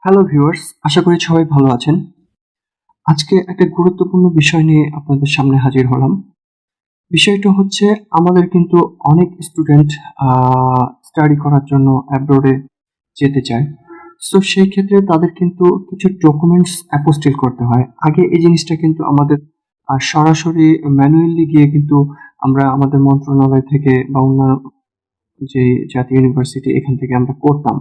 Hello viewers, আশা করি সবাই ভালো আছেন। আজকে একটা গুরুত্বপূর্ণ বিষয় নিয়ে আপনাদের সামনে হাজির হলাম। বিষয়টা হচ্ছে আমাদের কিন্তু অনেক স্টুডেন্ট আ স্টাডি করার জন্য অ্যাব্রোডে যেতে চায়। সো সেই ক্ষেত্রে তাদের কিন্তু কিছু ডকুমেন্টস অ্যাপোস্টিল করতে হয়। আগে এই জিনিসটা কিন্তু আমাদের সরাসরি ম্যানুয়ালি গিয়ে কিন্তু আমরা আমাদের মন্ত্রণালয় থেকে বা অন্যান্য যে জাতীয় ইউনিভার্সিটি এখান থেকে আমরা করতাম।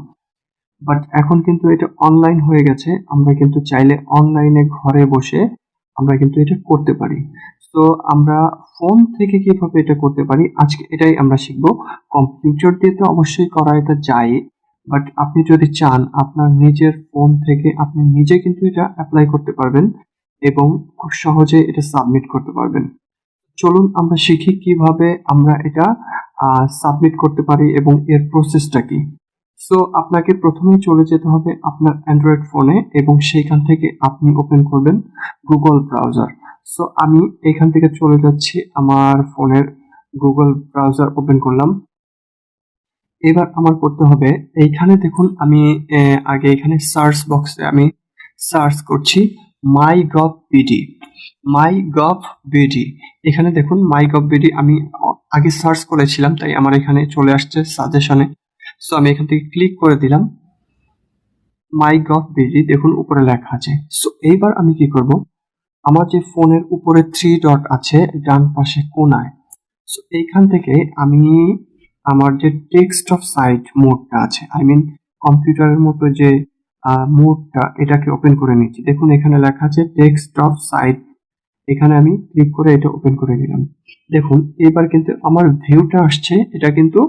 বাট এখন কিন্তু এটা অনলাইন হয়ে গেছে। আমরা কিন্তু চাইলে অনলাইনে ঘরে বসে আমরা কিন্তু এটা করতে পারি। তো আমরা ফোন থেকে কিভাবে এটা করতে পারি আজকে এটাই আমরা শিখব। কম্পিউটার দিয়ে তো অবশ্যই করা এটা যায়। বাট আপনি যদি চান আপনার নিজের ফোন থেকে আপনি নিজে কিন্তু এটা এপ্লাই করতে পারবেন এবং খুব সহজে এটা সাবমিট করতে পারবেন। চলুন আমরা শিখি কিভাবে আমরা এটা সাবমিট করতে পারি এবং এর প্রসেসটা কি। সো আপনাকে প্রথমেই চলে যেতে হবে আপনার অ্যান্ড্রয়েড ফোনে এবং সেইখান থেকে আপনি ওপেন করবেন গুগল ব্রাউজার। সো আমি এখান থেকে চলে যাচ্ছি আমার ফোনের গুগল ব্রাউজার ওপেন করলাম। এবার আমার করতে হবে এইখানে দেখুন আমি আগে এখানে সার্চ বক্সে আমি সার্চ করছি মাইগভবিডি। মাইগভবিডি এখানে দেখুন মাইগভবিডি আমি আগে সার্চ করেছিলাম তাই আমার এখানে চলে আসছে সাজেশনে। সো আমি এখান থেকে ক্লিক করে দিলাম মাইগভবিডি, দেখুন উপরে লেখা আছে। সো এইবার আমি কি করব, আমার যে ফোনের উপরে থ্রি ডট আছে ডান পাশে কোনায়, সো এইখান থেকে আমি আমার যে টেক্সট অফ সাইট মোডটা আছে, আই মিন কম্পিউটারের মতো যে মোডটা, এটাকে ওপেন করে নিচ্ছি। দেখুন এখানে লেখা আছে টেক্সট অফ সাইট, এখানে আমি ক্লিক করে এটা ওপেন করে নিলাম। দেখুন এবার কিন্তু আমার ভিউটা আসছে, এটা কিন্তু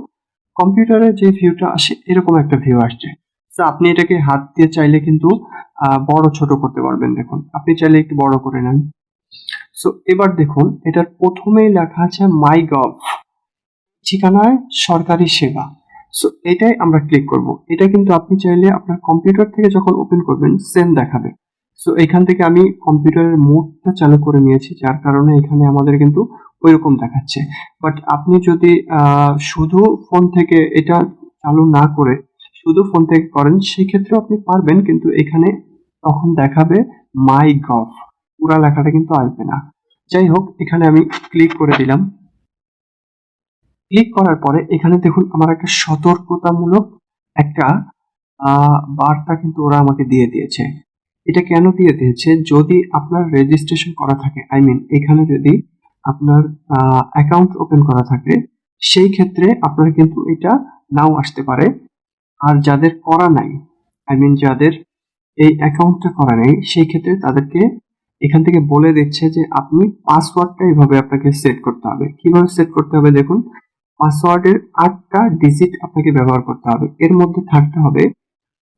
কম্পিউটারে যে ভিউটা আসে এরকম একটা ভিউ আসছে। তো আপনি এটাকে হাত দিয়ে চাইলে কিন্তু বড় ছোট করতে পারবেন। দেখুন আপনি চাইলে একটু বড় করে নেন। সো এবার দেখুন এটার প্রথমেই লেখা আছে মাই গভ, ঠিকানায় সরকারি সেবা। সো এটাই আমরা ক্লিক করব। এটা কিন্তু আপনি চাইলে আপনার কম্পিউটার থেকে যখন ওপেন করবেন সেম দেখাবে। সো এখান থেকে আমি কম্পিউটারের মোডটা চালু করে নিয়েছি, যার কারণে এখানে আমাদের কিন্তু ওইরকম দেখাচ্ছে। বাট আপনি যদি শুধু ফোন থেকে এটা চালু না করে শুধু ফোন থেকে করেন সেক্ষেত্রেও আপনি পারবেন, কিন্তু এখানে তখন দেখাবে মাই গভ, পুরা লেখাটা কিন্তু আসবে না। যাই হোক এখানে আমি ক্লিক করে দিলাম। ক্লিক করার পরে এখানে দেখুন আমার একটা সতর্কতামূলক একটা বার্তা কিন্তু ওরা আমাকে দিয়ে দিয়েছে। এটা কেন দিয়ে দিয়েছে, যদি আপনার রেজিস্ট্রেশন করা থাকে, আই মিন এখানে যদি আপনার অ্যাকাউন্ট ওপেন করা থাকে সেই ক্ষেত্রে আপনার কিন্তু এটা নাও আসতে পারে। আর যাদের করা নাই, আই মিন যাদের এই অ্যাকাউন্টটা করা নেই সেই ক্ষেত্রে তাদেরকে এখান থেকে বলে দিচ্ছে যে আপনি পাসওয়ার্ডটা এইভাবে আপনাকে সেট করতে হবে। কিভাবে সেট করতে হবে দেখুন, পাসওয়ার্ডের ৮টা ডিজিট আপনাকে ব্যবহার করতে হবে। এর মধ্যে থাকতে হবে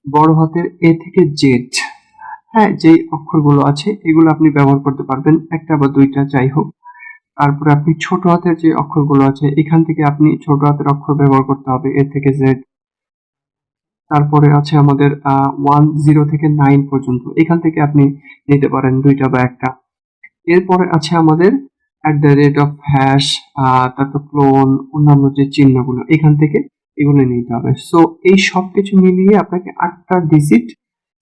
বড় হাতের এ থেকে জেড। হ্যাঁ, যেই অক্ষরগুলো আছে এগুলো আপনি ব্যবহার করতে পারবেন, একটা বা দুইটা যাই হোক। তারপরে আপনি ছোট হাতের যে অক্ষরগুলো আছে এখান থেকে আপনি ছোট হাতের অক্ষর ব্যবহার করতে হবে, এ থেকে জেড। তারপরে আছে আমাদের 10 থেকে 9 পর্যন্ত, এখান থেকে আপনি নিতে পারেন দুইটা বা একটা। এরপরে আছে আমাদের @, তারপর ক্লোন, অন্যান্য যে চিহ্নগুলো এখান থেকে এগুলো নিতে হবে। সো এই সবকিছু মিলিয়ে আপনাকে 8টা ডিজিট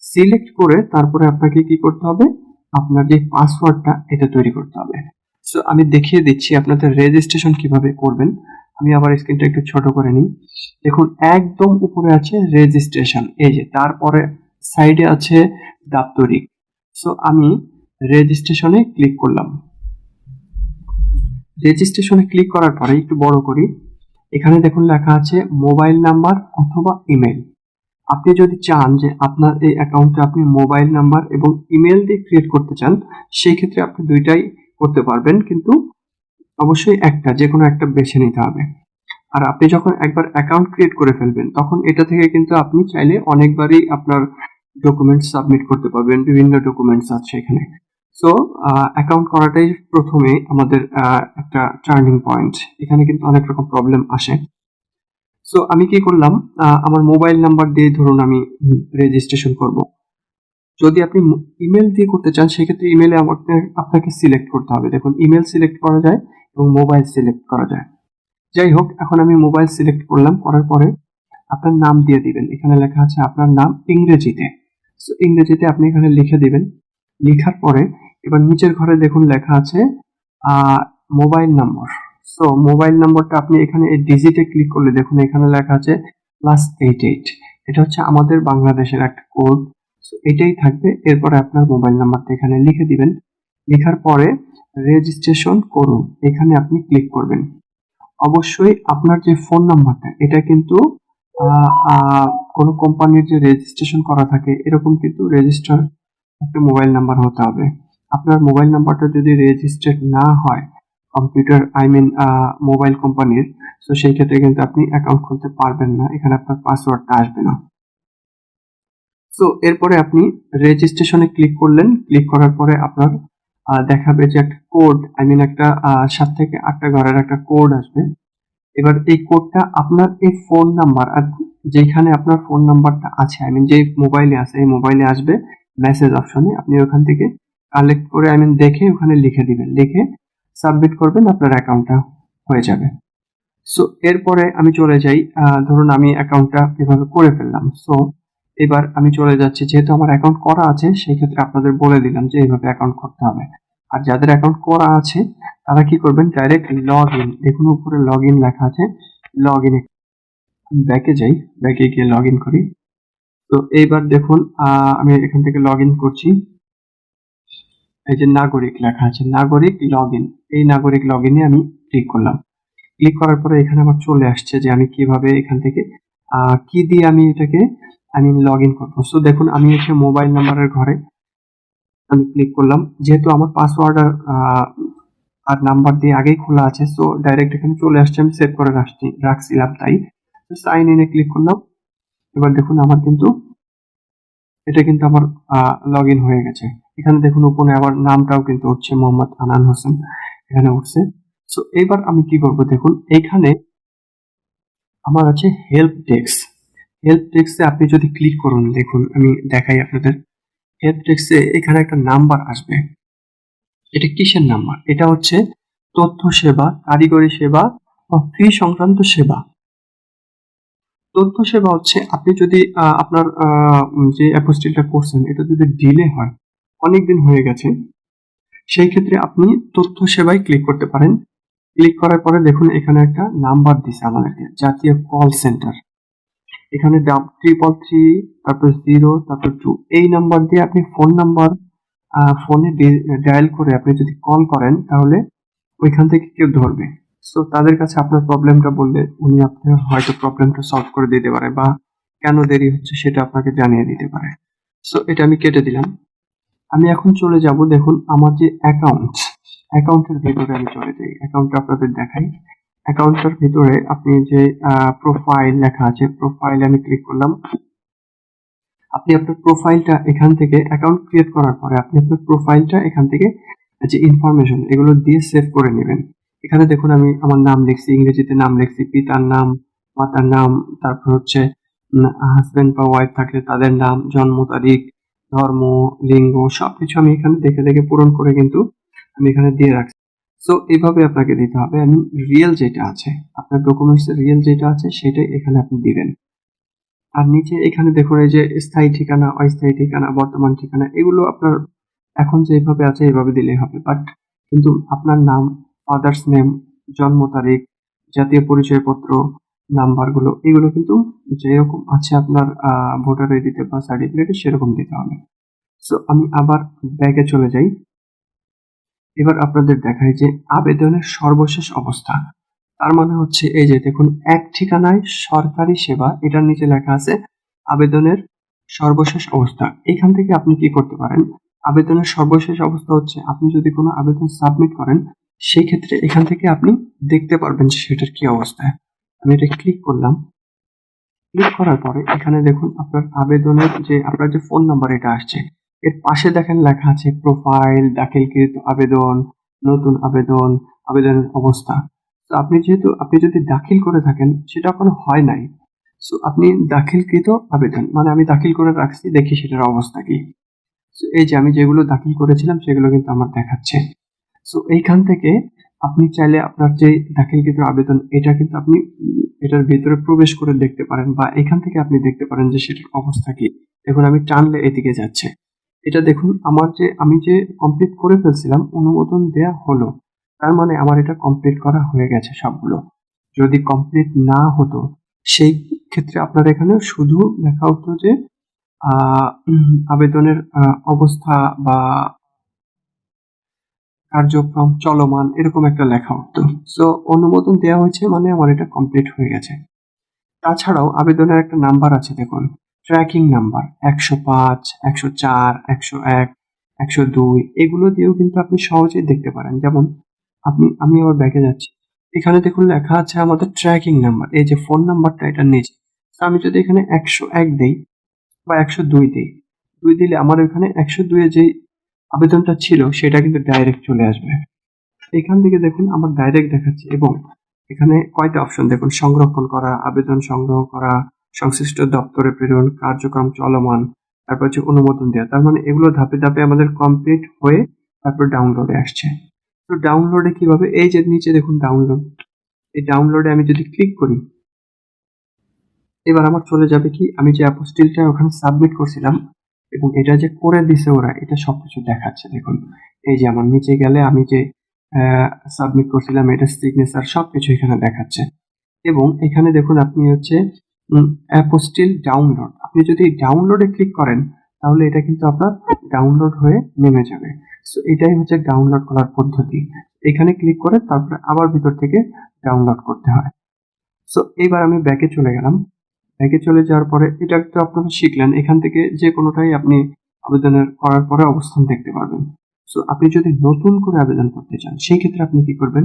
সিলেক্ট করে তারপরে আপনাকে কি করতে হবে, আপনার যে পাসওয়ার্ডটা এটা তৈরি করতে হবে। সো আমি দেখিয়ে দিচ্ছি আপনাদের রেজিস্ট্রেশন কিভাবে করবেন। আমি আবার স্ক্রিনটা একটু ছোট করে নিই। দেখুন একদম উপরে আছে রেজিস্ট্রেশন, এই যে তারপরে সাইডে আছে দাপ্তরিক। সো আমি রেজিস্ট্রেশনে ক্লিক করলাম। রেজিস্ট্রেশনে ক্লিক করার পরে একটু বড় করি, এখানে দেখুন লেখা আছে মোবাইল নাম্বার অথবা ইমেল। আপনি যদি চান যে আপনার এই অ্যাকাউন্টে আপনি মোবাইল নাম্বার এবং ইমেল দিয়ে ক্রিয়েট করতে চান সেই ক্ষেত্রে আপনি দুইটাই করতে পারবেন, কিন্তু অবশ্যই একটা যে কোনো একটা বেছে নিতে হবে। আর আপনি যখন একবার অ্যাকাউন্ট ক্রিয়েট করে ফেলবেন তখন এটা থেকে কিন্তু আপনি চাইলে অনেকবারই আপনার ডকুমেন্টস সাবমিট করতে পারবেন, বিভিন্ন ডকুমেন্টস আছে এখানে। সো অ্যাকাউন্ট করাটাই প্রথমে আমাদের একটা টার্নিং পয়েন্ট, এখানে কিন্তু অনেক রকম প্রবলেম আসে। সো আমি কি করলাম, আমার মোবাইল নাম্বার দিয়ে ধরুন আমি রেজিস্ট্রেশন করব। যদি আপনি ইমেল দিয়ে করতে চান সেক্ষেত্রে ইমেলে আপনাকে সিলেক্ট করতে হবে। দেখুন ইমেল সিলেক্ট করা যায় এবং মোবাইল সিলেক্ট করা যায়। যাই হোক এখন আমি মোবাইল সিলেক্ট করলাম, করার পরে আপনার নাম দিয়ে দিবেন। এখানে লেখা আছে আপনার নাম ইংরেজিতে। সো ইংরেজিতে আপনি এখানে লিখে দিবেন। লিখার পরে এবার নিচের ঘরে দেখুন লেখা আছে মোবাইল নম্বর। সো মোবাইল নম্বরটা আপনি এখানে এই ডিজিটে ক্লিক করলে দেখুন এখানে লেখা আছে +88। এটা হচ্ছে আমাদের বাংলাদেশের একটা কোড। সো এটাই থাকবে। এরপরে আপনার মোবাইল নাম্বারটা এখানে লিখে দিবেন। লেখার পরে রেজিস্ট্রেশন করুন এখানে আপনি ক্লিক করবেন। অবশ্যই আপনার যে ফোন নাম্বারটা এটা কিন্তু আহ, আহ, কোনো কোম্পানির যে রেজিস্ট্রেশন করা থাকে এরকম কিন্তু রেজিস্টার একটা মোবাইল নাম্বার হতে হবে। আপনার মোবাইল নাম্বারটা যদি রেজিস্টার্ড না হয় কম্পিউটার মোবাইল কোম্পানির, তো সেই ক্ষেত্রে কিন্তু আপনি অ্যাকাউন্ট খুলতে পারবেন না, এখানে আপনার পাসওয়ার্ডটা আসবে না। সো এরপরে আপনি রেজিস্ট্রেশনে ক্লিক করলেন। ক্লিক করার পরে আপনার দেখাবে যে একটা কোড, একটা 7 থেকে 8টা ঘরের একটা কোড আসবে। এবার এই কোডটা আপনার এই ফোন নাম্বার আর যেখানে আপনার ফোন নাম্বারটা আছে যে মোবাইলে আছে এই মোবাইলে আসবে মেসেজ অপশনে। আপনি ওখান থেকে কালেক্ট করে দেখে ওখানে লিখে দিবেন। লিখে সাবমিট করবেন, আপনার অ্যাকাউন্টটা হয়ে যাবে। সো এরপরে আমি চলে যাই। ধরুন আমি অ্যাকাউন্টটা এভাবে করে ফেললাম। সো এবার আমি চলে যাচ্ছি, যেহেতু আমার অ্যাকাউন্ট করা আছে সেই ক্ষেত্রে আপনাদের বলে দিলাম যে এইভাবে অ্যাকাউন্ট করতে হবে। আর যাদের অ্যাকাউন্ট করা আছে তারা কি করবেন, ডাইরেক্ট লগ ইন, দেখুন উপরে লগ ইন লেখা আছে, লগ ইন ব্যাকে যাই, ব্যাকে গিয়ে লগ ইন করি। তো এইবার দেখুন আমি এখান থেকে লগ ইন করছি। এই যে নাগরিক লেখা আছে, নাগরিক লগ ইন, এই নাগরিক লগ ইনে আমি ক্লিক করলাম। ক্লিক করার পরে এখানে আমার চলে আসছে যে আমি কিভাবে এখান থেকে কি দিয়ে আমি এটাকে লগ ইন করবো। সো দেখুন আমি এসে মোবাইল নাম্বারের ঘরে আমি ক্লিক করলাম। যেহেতু আমার পাসওয়ার্ড আর নাম্বার দিয়ে আগেই খোলা আছে, সো ডাইরেক্ট এখানে চলে আসছে, আমি সেভ করে রাখছিলাম তাই। সাইন ইনে ক্লিক করলাম। এবার দেখুন আমার কিন্তু এটা কিন্তু আমার লগ ইন হয়ে গেছে। এখানে দেখুন উপরে আবার নামটাও কিন্তু হচ্ছে মোহাম্মদ আনান হোসেন এখানে উঠছে। সো এবার আমি কি করব, দেখুন এইখানে আমার আছে হেল্প ডেস্ক। হেল্প ডেস্কে আপনি যদি ক্লিক করুন, দেখুন আমি দেখাই আপনাদের। হেল্প ডেস্কে এখানে একটা নাম্বার আসবে। এটা কিসের নাম্বার? এটা হচ্ছে তথ্য সেবা, কারিগরি সেবা বা ফি সংক্রান্ত সেবা। তথ্য সেবা হচ্ছে আপনি যদি আপনার যে অ্যাপোস্টিলটা করছেন এটা যদি ডিলে হয়, অনেকদিন হয়ে গেছে, সেই ক্ষেত্রে আপনি তথ্য সেবায় ক্লিক করতে পারেন। ক্লিক করার পরে দেখুন এখানে একটা নাম্বার দিছে আমাদেরকে, জাতীয় কল সেন্টার। এখানে 333 তারপর 0 তারপর 2 এই নাম্বার দিয়ে আপনি ফোন নাম্বার ফোনে ডায়াল করে আপনি যদি কল করেন তাহলে ওইখান থেকে কেউ ধরবে। সো তাদের কাছে আপনার প্রবলেমটা বললে উনি আপনার হয়তো প্রবলেমটা সলভ করে দিতে পারে বা কেন দেরি হচ্ছে সেটা আপনাকে জানিয়ে দিতে পারে। সো এটা আমি কেটে দিলাম। আমি এখন চলে যাব, দেখুন আমার যে অ্যাকাউন্টের ভিতরে আমি চলে যাই। অ্যাকাউন্টটা আপনাদের দেখাই। অ্যাকাউন্টটার ভিতরে আপনি যে প্রোফাইল লেখা আছে, প্রোফাইলে আমি ক্লিক করলাম। আপনি আপনার প্রোফাইলটা এখান থেকে অ্যাকাউন্ট ক্রিয়েট করার পরে আপনি আপনার প্রোফাইলটা এখান থেকে যে ইনফরমেশন এগুলো দিয়ে সেভ করে নেবেন। এখানে দেখুন আমি আমার নাম লিখছি, ইংরেজিতে নাম লিখছি, পিতার নাম, মাতার নাম, তারপর হচ্ছে হাজবেন্ড বা ওয়াইফ থাকলে তাদের নাম, জন্ম তারিখ, ধর্ম, লিঙ্গ সবকিছু আমি এখানে দেখে দেখে পূরণ করে কিন্তু আমি এখানে দিয়ে রাখছি। সো এইভাবে আপনাকে দিতে হবে। আমি রিয়েল যেটা আছে, আপনার ডকুমেন্টস রিয়েল যেটা আছে সেটাই এখানে আপনি দিবেন। আর নিচে এখানে দেখুন এই যে স্থায়ী ঠিকানা, অস্থায়ী ঠিকানা, বর্তমান ঠিকানা, এগুলো আপনার এখন যেভাবে আছে এইভাবে দিলেই হবে। বাট কিন্তু আপনার নাম, ফাদার্স নেম, জন্ম তারিখ, জাতীয় পরিচয়পত্র নাম্বারগুলো এগুলো কিন্তু যেরকম আছে আপনার ভোটার আইডিতে বা সার্টিফিকেটে সেরকম দিতে হবে। সো আমি আবার ব্যাগে চলে যাই। এবার আপনাদের দেখাই যে আবেদনের সর্বশেষ অবস্থা। তার মানে হচ্ছে এই যে দেখুন এক ঠিকানায় সরকারি সেবা, এটার নিচে লেখা আছে আবেদনের সর্বশেষ অবস্থা। এখান থেকে আপনি কি করতে পারেন, আবেদনের সর্বশেষ অবস্থা হচ্ছে আপনি যদি কোনো আবেদন সাবমিট করেন সেই ক্ষেত্রে এখান থেকে আপনি দেখতে পারবেন যে সেটার কি অবস্থা। আমি এটা ক্লিক করলাম। ক্লিক করার পরে এখানে দেখুন আপনার আবেদনের যে আপনার যে ফোন নাম্বার এটা আসছে, এর পাশে দেখেন লেখা আছে প্রোফাইল, দাখিলকৃত আবেদন, নতুন আবেদন, আবেদনের অবস্থা। তো আপনি যদি দাখিল করে থাকেন সেটা এখনো হয় নাই, সো আপনি দাখিলকৃত আবেদন মানে আমি দাখিল করে রাখছি, দেখি সেটার অবস্থা কি। সো এই যে আমি যেগুলো দাখিল করেছিলাম সেগুলো কিন্তু আমার দেখাচ্ছে। সো এইখান থেকে আপনি চাইলে আপনার যে দাখিলকৃত আবেদন এটা কিন্তু আপনি এটার ভিতরে প্রবেশ করে দেখতে পারেন বা এখান থেকে আপনি দেখতে পারেন যে সেটার অবস্থা কি। দেখুন আমি টানলে এদিকে যাচ্ছে। এটা দেখুন আমি যে কমপ্লিট করে ফেলছিলাম, অনুমোদন দেয়া হলো। তার মানে আমার এটা কমপ্লিট করা হয়ে গেছে সবগুলো। যদি কমপ্লিট না হতো, সেই ক্ষেত্রে আপনার এখানে শুধু লেখা হতো যে আবেদনের অবস্থা বা কার্যক্রম চলমান, এরকম একটা লেখা হতো। সো অনুমোদন দেওয়া হয়েছে মানে আমার এটা কমপ্লিট হয়ে গেছে। তাছাড়াও আবেদনের একটা নাম্বার আছে দেখুন, ট্র্যাকিং নাম্বার ১০৫, ১০৪, ১০১, ১০২, এগুলো দিয়েও কিন্তু আপনি সহজেই দেখতে পারেন। যেমন আমি আবার ব্যাকে যাচ্ছি। এখানে দেখুন লেখা আছে আমাদের ট্র্যাকিং নাম্বার। এই যে ফোন নাম্বারটা এটার নিচে। তো আমি যদি এখানে ১০১ দেই বা ১০২ দেই, ২ দিলে আমার ওখানে ১০২ এ যেই আবেদনটা ছিল সেটা কিন্তু ডাইরেক্ট চলে আসবে। এখান থেকে দেখুন আমার ডাইরেক্ট দেখাচ্ছে এবং এখানে কয়টা অপশন দেখুন, সংরক্ষণ করা, আবেদন সংগ্রহ করা, সংশ্লিষ্ট দপ্তরে প্রেরণ, কার্যক্রম চলমান, তারপর হচ্ছে অনুমোদন দেওয়া। তার মানে এগুলো ধাপে ধাপে আমাদের কমপ্লিট হয়ে তারপর ডাউনলোডে আসছে। তো ডাউনলোডে কিভাবে, এই যে নিচে দেখুন ডাউনলোড, এই ডাউনলোডে আমি যদি ক্লিক করি, এবার আমার চলে যাবে কি, আমি যে অ্যাপোস্টিলটা ওখানে সাবমিট করছিলাম এবং এটা যে করে দিছে ওরা, এটা সবকিছু দেখাচ্ছে দেখুন। এই যে আমার নিচে গেলে আমি যে সাবমিট করছিলাম, এটা সিগনেচার সবকিছু এখানে দেখাচ্ছে। এবং এখানে দেখুন আপনি হচ্ছে অ্যাপোস্টিল ডাউনলোড, আপনি যদি ডাউনলোডে ক্লিক করেন তাহলে এটা কিন্তু আপনার ডাউনলোড হয়ে নেমে যাবে। সো এটাই হচ্ছে ডাউনলোড করার পদ্ধতি। এখানে ক্লিক করে তারপরে আবার ভিতর থেকে ডাউনলোড করতে হয়। সো এইবার আমি ব্যাকে চলে গেলাম। ব্যাকে চলে যাওয়ার পরে এটা তো আপনারা শিখলেন, এখান থেকে যে কোনোটাই আপনি আবেদনের করার পরে অবস্থান দেখতে পারবেন। সো আপনি যদি নতুন করে আবেদন করতে চান সেই ক্ষেত্রে আপনি কি করবেন,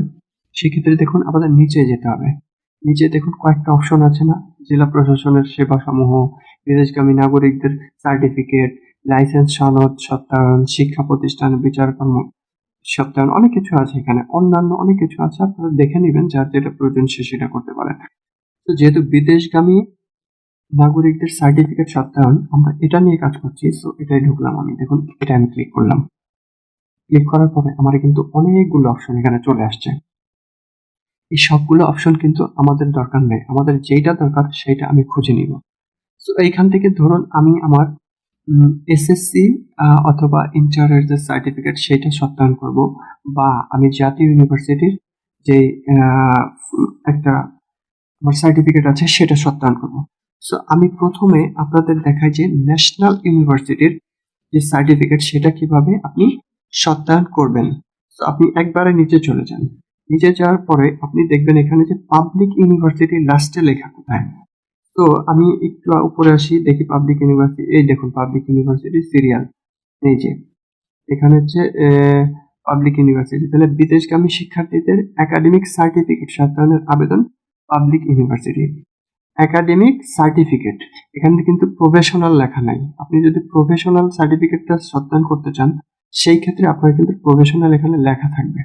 সেক্ষেত্রে দেখুন আমাদের নিচে যেতে হবে। নিচে দেখুন কয়েকটা অপশন আছে না, জেলা প্রশাসনের সেবা সমূহ, বিদেশগামী নাগরিকদের সার্টিফিকেট, লাইসেন্স সনদ সত্যায়ন, শিক্ষা প্রতিষ্ঠান বিচারকর্ম সত্যায়ন, অনেক কিছু আছে এখানে, অন্যান্য অনেক কিছু আছে, আপনারা দেখে নেবেন, যার যেটা প্রয়োজন সে সেটা করতে পারেন। তো যেহেতু বিদেশগামী নাগরিকদের সার্টিফিকেট সত্যায়ন, আমরা এটা নিয়ে কাজ করছি। সো এটাই ঢুকলাম আমি, দেখুন এটা আমি ক্লিক করলাম। ক্লিক করার পরে আমার কিন্তু অনেকগুলো অপশন এখানে চলে আসছে। এই সবগুলো অপশন কিন্তু আমাদের দরকার নেই, আমাদের যেটা দরকার সেটা আমি খুঁজে নিব। সো এইখান থেকে ধরুন আমি আমার এসএসসি অথবা ইন্টারের যে সার্টিফিকেট সেটা সত্যায়ন করব, বা আমি জাতীয় ইউনিভার্সিটির যে একটা আমার সার্টিফিকেট আছে সেটা সত্যায়ন করব। সো আমি প্রথমে আপনাদের দেখাই যে ন্যাশনাল ইউনিভার্সিটির যে সার্টিফিকেট সেটা কিভাবে আপনি সত্যায়ন করবেন। তো আপনি একবারে নিচে চলে যান। নিচে যাওয়ার পরে আপনি দেখবেন এখানে যে পাবলিক ইউনিভার্সিটি লাস্টে লেখা কোথায়। তো আমি একটু উপরে আসি, দেখি পাবলিক ইউনিভার্সিটি, এই দেখুন পাবলিক ইউনিভার্সিটি সিরিয়াল, এই যে এখানে হচ্ছে পাবলিক ইউনিভার্সিটি, তাহলে বিদেশগামী শিক্ষার্থীদের একাডেমিক সার্টিফিকেট সত্যায়নের আবেদন পাবলিক ইউনিভার্সিটি। একাডেমিক সার্টিফিকেট, এখানে কিন্তু প্রফেশনাল লেখা নাই। আপনি যদি প্রফেশনাল সার্টিফিকেটটা সত্যায়ন করতে চান সেই ক্ষেত্রে আপনার কিন্তু প্রফেশনাল এখানে লেখা থাকবে।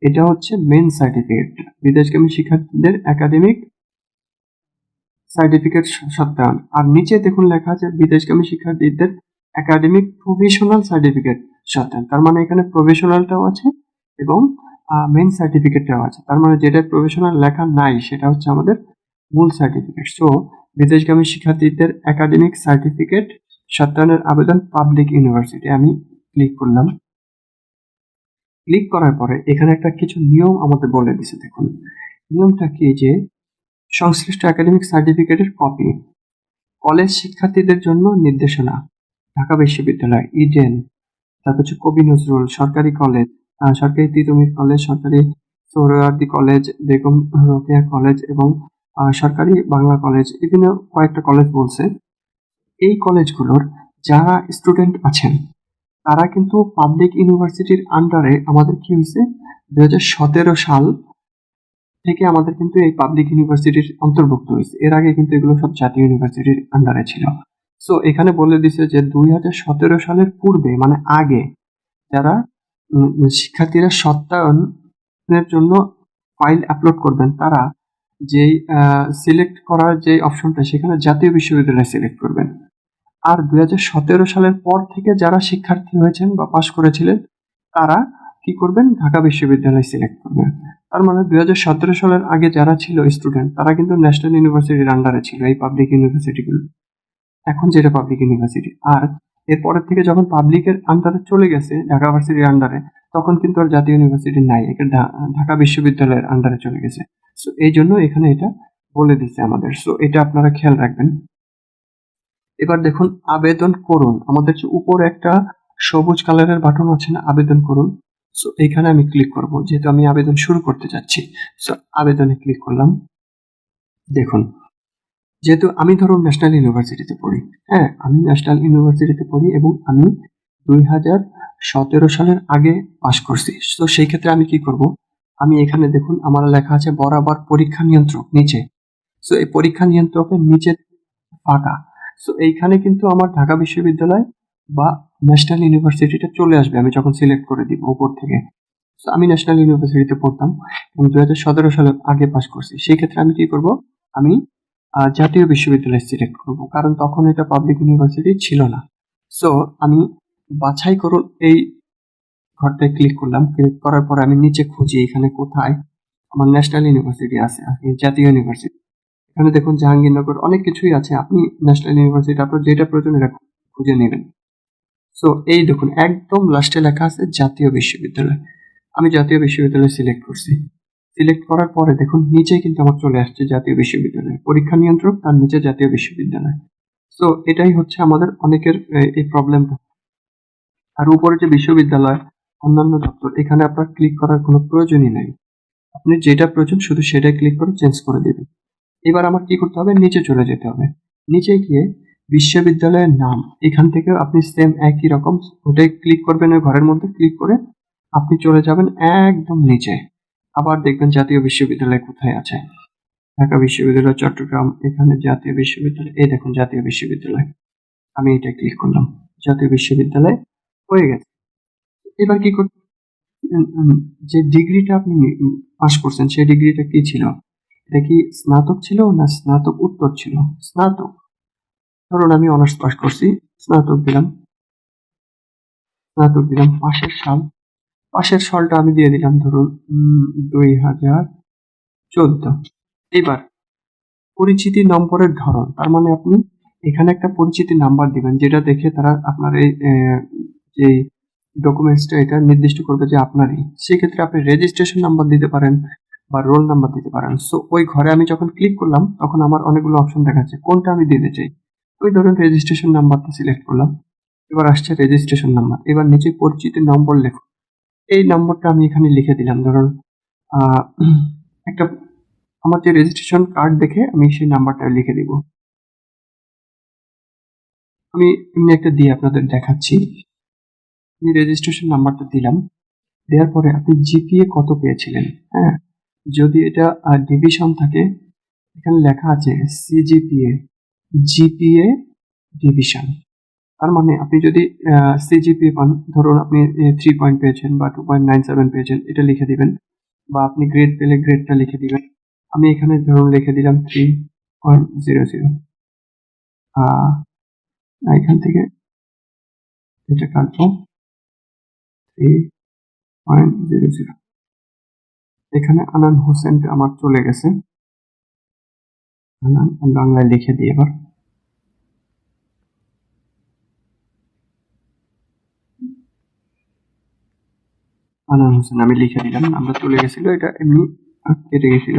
এটা হচ্ছে মেন সার্টিফিকেট, বিদেশগামী শিক্ষার্থীদের একাডেমিক সার্টিফিকেট সত্যায়ন। আর নিচে দেখুন লেখা আছে বিদেশগামী শিক্ষার্থীদের একাডেমিক প্রফেশনাল সার্টিফিকেট সত্যায়ন। তার মানে এখানে প্রফেশনালটাও আছে এবং মেন সার্টিফিকেটটাও আছে। তার মানে যেটা প্রফেশনাল লেখা নাই সেটা হচ্ছে আমাদের মূল সার্টিফিকেট। সো বিদেশগামী শিক্ষার্থীদের একাডেমিক সার্টিফিকেট সত্যায়নের আবেদন পাবলিক ইউনিভার্সিটি, আমি ক্লিক করলাম। ক্লিক করার পরে এখানে একটা কিছু নিয়ম আমাদের বলে দিছে দেখুন। নিয়মটা কি, যে সংশ্লিষ্ট একাডেমিক সার্টিফিকেটের কপি, কলেজ শিক্ষার্থীদের জন্য নির্দেশনা, ঢাকা বিশ্ববিদ্যালয়, ইডেন, তারপর হচ্ছে কবি নজরুল সরকারি কলেজ, সরকারি তিতুমির কলেজ, সরকারি সোহরাওয়ার্দী কলেজ, বেগম রোকেয়া কলেজ এবং সরকারি বাংলা কলেজ, বিভিন্ন কয়েকটা কলেজ বলছে। এই কলেজগুলোর যারা স্টুডেন্ট আছেন তারা কিন্তু পাবলিক ইউনিভার্সিটির আন্ডারে, আমাদের কি হয়েছে 2017 সাল থেকে আমাদের কিন্তু এই পাবলিক ইউনিভার্সিটির অন্তর্ভুক্ত হয়েছে। এর আগে কিন্তু এগুলো সব জাতীয় ইউনিভার্সিটির আন্ডারে ছিল। সো এখানে বলে দিছে যে 2017 সালের পূর্বে মানে আগে যারা শিক্ষার্থীরা সত্যায়নের জন্য ফাইল আপলোড করবেন তারা যেই সিলেক্ট করার যে অপশনটা সেখানে জাতীয় বিশ্ববিদ্যালয় সিলেক্ট করবেন। আর 2017 সালের পর থেকে যারা শিক্ষার্থী হয়েছেন বা পাশ করেছিলেন তারা কি করবেন, ঢাকা বিশ্ববিদ্যালয় সিলেক্ট করবেন। তার মানে 2017 সালের আগে যারা ছিল স্টুডেন্ট তারা কিন্তু ন্যাশনাল ইউনিভার্সিটির আন্ডারে ছিল, এই পাবলিক ইউনিভার্সিটিগুলো। এখন যেটা পাবলিক ইউনিভার্সিটি। আর এরপরের থেকে যখন পাবলিকের আন্ডারে চলে গেছে ঢাকা ভার্সিটির আন্ডারে, তখন কিন্তু আর জাতীয় ইউনিভার্সিটি নাই, এটা ঢাকা বিশ্ববিদ্যালয়ের আন্ডারে চলে গেছে। সো এই জন্য এখানে এটা বলে দিচ্ছে আমাদের। সো এটা আপনারা খেয়াল রাখবেন। এবার দেখুন আবেদন করুন, আমাদের যে উপরে একটা সবুজ কালারের বাটন আছে না, আবেদন করুন। সো এইখানে আমি ক্লিক করব, যেহেতু আমি আবেদন শুরু করতে যাচ্ছি। সো আবেদনে ক্লিক করলাম। দেখুন, যেহেতু আমি ধরুন ন্যাশনাল ইউনিভার্সিটিতে পড়ি, হ্যাঁ আমি ন্যাশনাল ইউনিভার্সিটিতে পড়ি এবং আমি 2017 সালের আগে পাশ করছি। তো সেই ক্ষেত্রে আমি কি করব, আমি এখানে দেখুন আমার লেখা আছে বরাবর পরীক্ষা নিয়ন্ত্রক নিচে। সো এই পরীক্ষা নিয়ন্ত্রকের নিচে ফাঁকা। সো এইখানে কিন্তু আমার ঢাকা বিশ্ববিদ্যালয় বা ন্যাশনাল ইউনিভার্সিটিটা চলে আসবে আমি যখন সিলেক্ট করে দিব উপর থেকে। সো আমি ন্যাশনাল ইউনিভার্সিটিতে পড়তাম এবং 2017 সালের আগে পাশ করছি। সেই ক্ষেত্রে আমি কি করব, আমি জাতীয় বিশ্ববিদ্যালয় সিলেক্ট করব, কারণ তখন এটা পাবলিক ইউনিভার্সিটি ছিল না। সো আমি বাছাই করুন এই ঘরটায় ক্লিক করলাম। ক্লিক করার পরে আমি নিচে খুঁজি এখানে কোথায় আমার ন্যাশনাল ইউনিভার্সিটি আছে, জাতীয় ইউনিভার্সিটি। এখানে দেখুন জাহাঙ্গীরনগর অনেক কিছুই আছে, আপনি ন্যাশনাল ইউনিভার্সিটি আপনার যেটা প্রয়োজন এটা খুঁজে নেবেন। সো এই দেখুন একদম লাস্টে লেখা আছে জাতীয় বিশ্ববিদ্যালয়। আমি জাতীয় বিশ্ববিদ্যালয় সিলেক্ট করছি। সিলেক্ট করার পরে দেখুন নিচে কিন্তু আমার চলে আসছে জাতীয় বিশ্ববিদ্যালয়, পরীক্ষা নিয়ন্ত্রক তার নিচে জাতীয় বিশ্ববিদ্যালয়। সো এটাই হচ্ছে আমাদের অনেকের এই প্রবলেমটা। আর উপরে যে বিশ্ববিদ্যালয় অন্যান্য দপ্তর, এখানে আপনার ক্লিক করার কোনো প্রয়োজনই নাই। আপনি যেটা প্রয়োজন শুধু সেটাই ক্লিক করে চেঞ্জ করে দিবেন। এবার আমার কি করতে হবে, নিচে চলে যেতে হবে। নিচে গিয়ে বিশ্ববিদ্যালয়ের নাম, এখান থেকে আপনি সেম একই রকম ওটাই ক্লিক করবেন, ওই ঘরের মধ্যে ক্লিক করে আপনি চলে যাবেন একদম নিচে। আবার দেখবেন জাতীয় বিশ্ববিদ্যালয় কোথায় আছে, ঢাকা বিশ্ববিদ্যালয় চট্টগ্রাম, এখানে জাতীয় বিশ্ববিদ্যালয়, এই দেখুন জাতীয় বিশ্ববিদ্যালয়। আমি এটা ক্লিক করলাম, জাতীয় বিশ্ববিদ্যালয় হয়ে গেছে। এবার কি করতে, যে ডিগ্রিটা আপনি পাস করছেন সেই ডিগ্রিটা কি ছিল, এটা কি স্নাতক ছিল না স্নাতক উত্তর ছিল? স্নাতক। ধরুন আমি অনার্স পাস করছি, স্নাতক দিলাম। স্নাতক দিলাম, পাশের সালটা আমি দিয়ে দিলাম ধরুন 2014। এবার পরিচিতি নম্বরের ধরন, তার মানে আপনি এখানে একটা পরিচিতি নাম্বার দিবেন, যেটা দেখে তারা আপনার এই যে ডকুমেন্টসটা এটা নির্দিষ্ট করবে যে আপনারই। সেক্ষেত্রে আপনি রেজিস্ট্রেশন নাম্বার দিতে পারেন বা রোল নাম্বার দিতে পারেন। সো ওই ঘরে আমি যখন ক্লিক করলাম তখন আমার অনেকগুলো অপশন দেখাচ্ছে কোনটা আমি দিতে চাই। ওই ধরুন রেজিস্ট্রেশন নাম্বারটা সিলেক্ট করলাম। এবার আসছে রেজিস্ট্রেশন নাম্বার। এবার নিচে পরিচিতি নম্বর লেখো, এই নম্বরটা আমি এখানে লিখে দিলাম। ধরুন আহ, একটা আমার যে রেজিস্ট্রেশন কার্ড দেখে আমি সেই নাম্বারটা লিখে দিব। আমি এমনি একটা দিয়ে আপনাদের দেখাচ্ছি। আমি রেজিস্ট্রেশন নাম্বারটা দিলাম, দেওয়ার পরে আপনি জিপিএ কত পেয়েছিলেন। হ্যাঁ, যদি এটা ডিভিশন থাকে, এখানে লেখা আছে সিজিপিএ, জিপিএ ডিভিশন। তার মানে আপনি যদি সিজিপিএ পান, ধরুন আপনি 3 পয়েন্ট পেয়েছেন বা 2.97 পেয়েছেন, এটা লিখে দিবেন। বা আপনি গ্রেড পেলে গ্রেডটা লিখে দিবেন। আমি এখানে ধরুন লিখে দিলাম 3.00। এখান থেকে এটা কাটবো 3.00। এখানে আনান হোসেন আমার চলে গেছে, আনান বাংলায় লিখে দিই। এবার আনান হোসেন আমি লিখে দিলাম, নামটা চলে গেছিল, এটা এমনি কেটে গেছিল।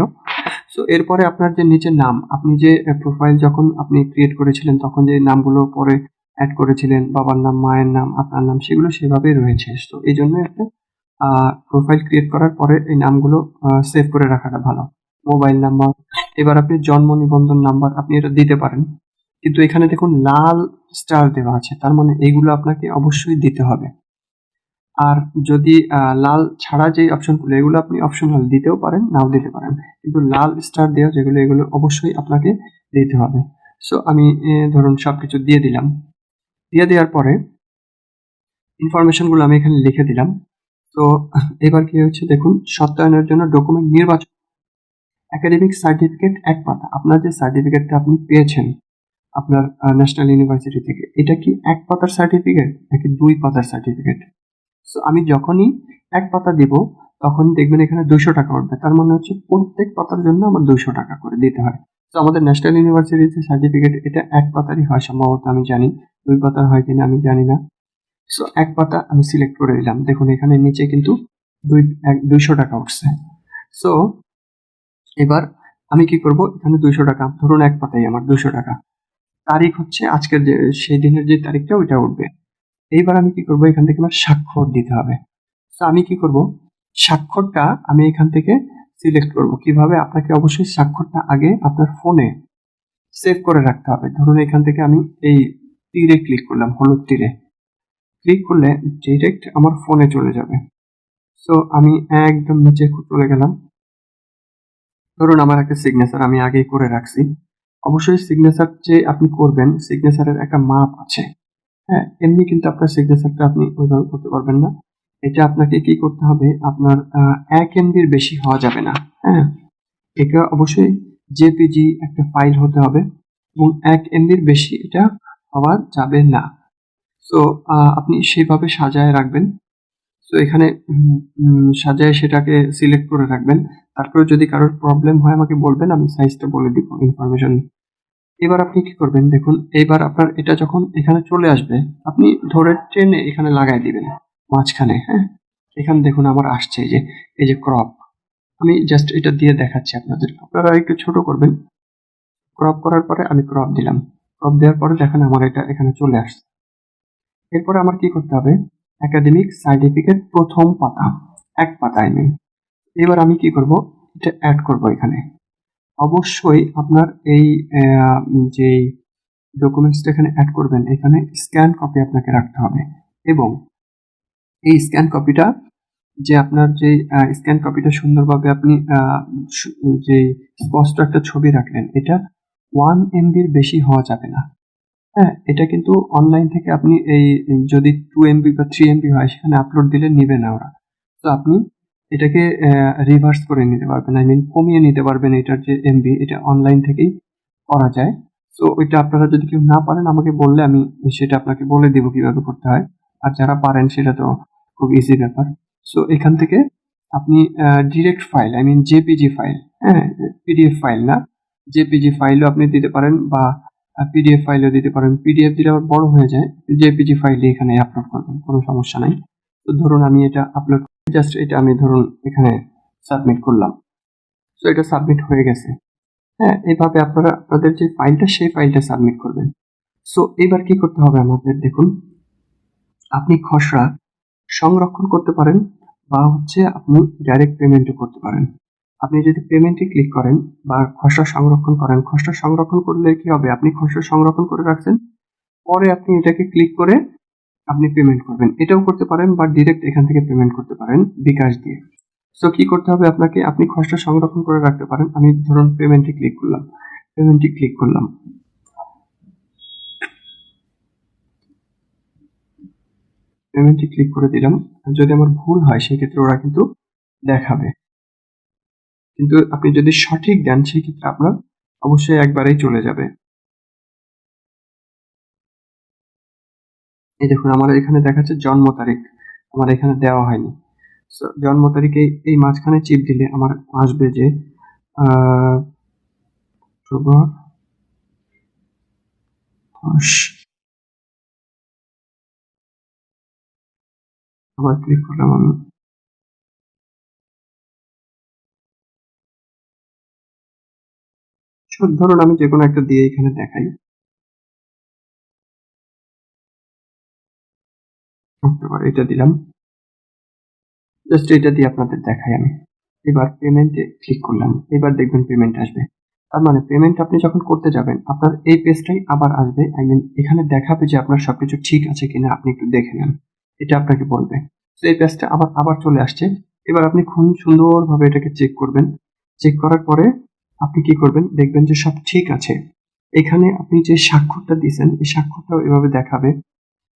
সো এরপরে আপনার যে নিচে নাম, আপনি যে প্রোফাইল যখন আপনি ক্রিয়েট করেছিলেন তখন যে নামগুলো পরে অ্যাড করেছিলেন, বাবার নাম, মায়ের নাম, আপনার নাম, সেগুলো সেভাবেই রয়েছে। তো এই জন্য একটা প্রোফাইল ক্রিয়েট করার পরে এই নামগুলো সেভ করে রাখাটা ভালো। মোবাইল নাম্বার, এবার আপনি জন্ম নিবন্ধন নাম্বার আপনি এটা দিতে পারেন, কিন্তু এখানে দেখুন লাল স্টার দেওয়া আছে, তার মানে এইগুলো আপনাকে অবশ্যই দিতে হবে। আর যদি লাল ছাড়া যে অপশনগুলো, এগুলো আপনি অপশনাল দিতেও পারেন, নাও দিতে পারেন, কিন্তু লাল স্টার দেওয়া যেগুলো, এগুলো অবশ্যই আপনাকে দিতে হবে। সো আমি ধরুন সবকিছু দিয়ে দিলাম। দিয়ে দেওয়ার পরে ইনফরমেশনগুলো আমি এখানে লিখে দিলাম। তো এবার কি হচ্ছে দেখুন, সত্যায়নের জন্য ডকুমেন্ট নির্বাচন, একাডেমিক সার্টিফিকেট 1 পাতা। আপনার যে সার্টিফিকেটটা আপনি পেয়েছেন আপনার ন্যাশনাল ইউনিভার্সিটি থেকে, এটা কি 1 পাতার সার্টিফিকেট নাকি 2 পাতার সার্টিফিকেট? সো আমি যখনই 1 পাতা দিব তখন দেখবেন এখানে 200 টাকা উঠবে, তার মানে হচ্ছে প্রত্যেক পাতার জন্য আমার 200 টাকা করে দিতে হয়। তো আমাদের ন্যাশনাল ইউনিভার্সিটির যে সার্টিফিকেট এটা এক পাতারই হয় সম্ভবত, আমি জানি 2 পাতার হয় কিনা আমি জানি না। সো এক পাতা আমি সিলেক্ট করে দিলাম। দেখুন এখানে নিচে কিন্তু 200 টাকা উঠছে। সো এবার আমি কি করব, এখানে 200 টাকা ধরুন এক পাতায় আমার 200 টাকা, তারিখ হচ্ছে আজকের যে সেই দিনের যে তারিখটা ওইটা উঠবে। এইবার আমি কি করব, এখান থেকে আমার স্বাক্ষর দিতে হবে। তো আমি কি করব, স্বাক্ষরটা আমি এখান থেকে সিলেক্ট করব। কিভাবে? আপনাকে অবশ্যই স্বাক্ষরটা আগে আপনার ফোনে সেভ করে রাখতে হবে। ধরুন এখান থেকে আমি এই তীরে ক্লিক করলাম, হলুদ তীরে ক্লিক করলে ডিরেক্ট আমার ফোনে চলে যাবে। সো আমি একদম নিচে চলে গেলাম। ধরুন আমার একটা সিগনেচার আমি আগেই করে রাখছি। অবশ্যই সিগনেচার যে আপনি করবেন, সিগনেচারের একটা মাপ আছে। হ্যাঁ, এমনি কিন্তু আপনার সিগনেচারটা আপনি ওইভাবে করতে পারবেন না। এটা আপনাকে কি করতে হবে, আপনার 1 এমবির বেশি হওয়া যাবে না। হ্যাঁ, এটা অবশ্যই জেপিজি একটা ফাইল হতে হবে এবং 1 এমবির বেশি এটা হওয়া যাবে না। সো আপনি সেভাবে সাজায় রাখবেন। সো এখানে সাজায় সেটাকে সিলেক্ট করে রাখবেন। তারপরে যদি কারোর প্রবলেম হয় আমাকে বলবেন, আমি সাইজটা বলে দিব ইনফরমেশন। এবার আপনি কি করবেন, দেখুন এবার আপনার এটা যখন এখানে চলে আসবে আপনি ধরে টেনে এখানে লাগাই দিবেন মাঝখানে। হ্যাঁ, এখানে দেখুন আমার আসছে এই যে ক্রপ। আমি জাস্ট এটা দিয়ে দেখাচ্ছি আপনাদের, আপনারা একটু ছোট করবেন। ক্রপ করার পরে আমি ক্রপ দিলাম। ক্রপ দেওয়ার পরে দেখেন আমার এটা এখানে চলে আসছে। এরপরে আমার কি করতে হবে, একাডেমিক সার্টিফিকেট প্রথম পাতা, এক পাতা আই মিন। এবার আমি কি করব, এটা অ্যাড করব এখানে। অবশ্যই আপনার এই যে ডকুমেন্টসটা এখানে অ্যাড করবেন, এখানে স্ক্যান কপি আপনাকে রাখতে হবে এবং এই স্ক্যান কপিটা যে আপনার যে স্ক্যান কপিটা সুন্দরভাবে আপনি যে স্পষ্ট একটা ছবি রাখলেন, এটা 1 এমবির বেশি হওয়া যাবে না। হ্যাঁ, এটা কিন্তু অনলাইন থেকে আপনি এই যদি 2 এমবি বা 3 এমবি হয় সেখানে আপলোড দিলে নিবে না ওরা। তো আপনি এটাকে রিভার্স করে নিতে পারবেন, আই মিন কমিয়ে নিতে পারবেন এটার যে এমবি, এটা অনলাইন থেকেই করা যায়। সো ওইটা আপনারা যদি কেউ না পারেন আমাকে বললে আমি সেটা আপনাকে বলে দিব কিভাবে করতে হয়। আর যারা পারেন সেটা তো খুব ইজি ব্যাপার। সো এখান থেকে আপনি direct file, I mean JPG file, হ্যাঁ, পিডিএফ ফাইল না, জেপিজি ফাইলও আপনি দিতে পারেন বা পিডিএফ ফাইলও দিতে পারেন। পিডিএফ দিলে আবার বড় হয়ে যায়। জেপিজি ফাইলে এখানে আপলোড করবেন, কোনো সমস্যা নাই। তো ধরুন আমি এটা আপলোড, জাস্ট এটা আমি ধরুন এখানে সাবমিট করলাম। সো এটা সাবমিট হয়ে গেছে। হ্যাঁ, এভাবে আপনারা আপনাদের যে ফাইলটা সেই ফাইলটা সাবমিট করবেন। সো এবার কি করতে হবে আমাদের, দেখুন আপনি খসড়া সংরক্ষণ করতে পারেন বা হচ্ছে আপনি ডাইরেক্ট পেমেন্টও করতে পারেন। আপনি যদি পেমেন্টে ক্লিক করেন বা খসড়া সংরক্ষণ করেন, খসড়া সংরক্ষণ করলে কি হবে, আপনি খসড়া সংরক্ষণ করে রাখছেন, পরে আপনি এটাকে ক্লিক করে আপনি পেমেন্ট করবেন। এটাও করতে পারেন বা ডিরেক্ট এখান থেকে পেমেন্ট করতে পারেন বিকাশ দিয়ে। সো কি করতে হবে আপনাকে, আপনি খসড়া সংরক্ষণ করে রাখতে পারেন। আমি ধরুন পেমেন্টে ক্লিক করলাম, পেমেন্টে ক্লিক করলাম, পেমেন্টে ক্লিক করে দিলাম। যদি আমার ভুল হয় সেক্ষেত্রে ওরা কিন্তু দেখাবে, কিন্তু আপনি যদি সঠিক দেন সেক্ষেত্রে আপনার অবশ্যই একবারেই চলে যাবে। এই দেখুন আমার এখানে দেখাচ্ছে জন্ম তারিখ, আমার এখানে দেওয়া হয়নি। সো জন্ম তারিখে এই মাঝখানে চিপ দিলে আমার আসবে যে অক্টোবর 10, আবার ক্লিক করলাম আমি। ধরুন আমি যে কোনো একটা দিয়ে এখানে দেখাই, অক্টোবর এটা দিলাম, জাস্ট এটা দিয়ে আপনাদের দেখাই আমি। এবার পেমেন্টে ক্লিক করলাম, এবার দেখবেন পেমেন্ট আসবে। তার মানে পেমেন্ট আপনি যখন করতে যাবেন আপনার এই পেজটাই আবার আসবে, আই মিন এখানে দেখাবে যে আপনার সবকিছু ঠিক আছে কিনা আপনি একটু দেখে নেন, এটা আপনাকে বলবে। তো এই পেজটা আবার আবার চলে আসছে। এবার আপনি খুব সুন্দরভাবে এটাকে চেক করবেন। চেক করার পরে আপনি কি করবেন, দেখবেন যে সব ঠিক আছে। এখানে আপনি যে স্বাক্ষরটা দিয়েছেন এই স্বাক্ষরটাও এভাবে দেখাবে।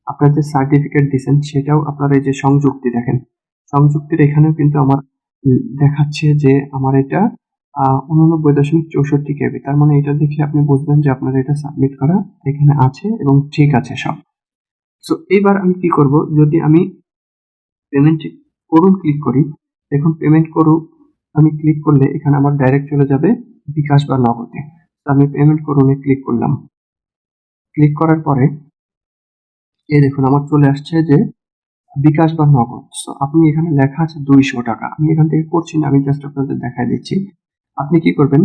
আপনার যে সার্টিফিকেট দিয়েছেন সেটাও আপনার এই যে সংযুক্তি দেখেন, সংযুক্তির এখানেও কিন্তু আমার দেখাচ্ছে যে আমার এটা 89.64 কেবি। তার মানে এটা দেখে আপনি বুঝবেন যে আপনার এটা সাবমিট করা এখানে আছে এবং ঠিক আছে সব। সো এবার আমি কি করব, যদি আমি পেমেন্ট করুন ক্লিক করি, দেখুন পেমেন্ট করুন আমি ক্লিক করলে এখানে আমার ডাইরেক্ট চলে যাবে বিকাশ বা নগদে। আমি পেমেন্ট করুনে ক্লিক করলাম। ক্লিক করার পরে এই দেখুন আমার চলে আসছে যে বিকাশ বা নগদ। সো আপনি এখানে লেখা আছে 200 টাকা। আমি এখান থেকে করছি না, আমি জাস্ট আপনাদের দেখাই দিচ্ছি। আপনি কি করবেন,